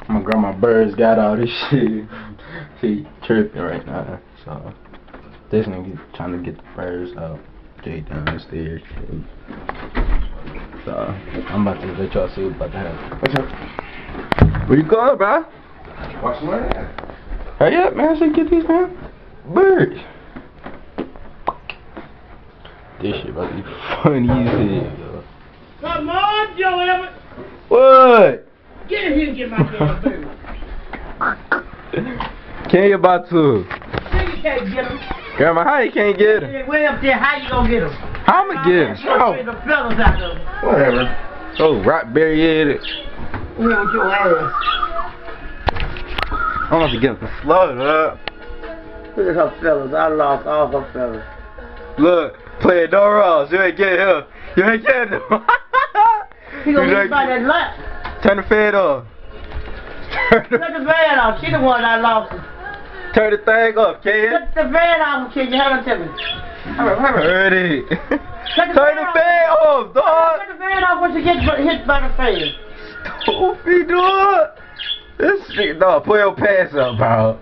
My grandma birds got all this shit. She tripping right now, so this nigga trying to get the birds out. Jay downstairs. So I'm about to let y'all see what's about to happen. What's up? Where you going, bro? Watch my ass. Hurry up, man. So get these man birds. This shit about to be funny as hell, yo. Come on, Joe Everett. What? Get in here and get my damn bird. Can't you about to? You can't get him. Grandma, how you can't get him? Way up there, how you gonna get him? How I'ma get him? Oh. The fellas out there. Whatever. Oh, rockberry headed. We on your ass. I'm about to get him to slow it up. Look at her fellas. I lost all her fellas. Look, play no rolls. You ain't get him. You ain't get him. He gonna be by that lunch. Turn the fan off. Cut the van off. She the one that lost it. Turn the thing off, kid. Cut the van off, kid. You haven't tell me. Hurry. Turn it. Turn Turn the fan off, dog. Cut the van off once you get hit by the fan. Stupid, dog. This shit, dog. Pull your pants up, bro.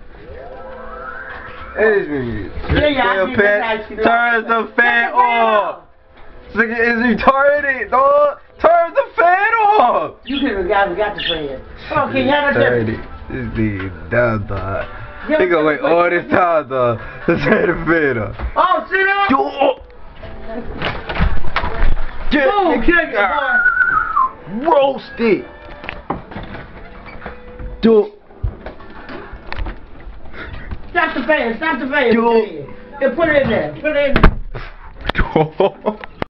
This nigga. Pull your pants. Turn the fan off. Is he retarded, dog? Turn the fan off. You could have got the fan. Come on, kid. You haven't tell me. This nigga dumb, dog. He gonna wait all this time, dog, to turn the fan off. Oh, sit up! Get kick it, boy. Roast it. Do Stop the fan. Do Yeah, put it in there. Put it in there.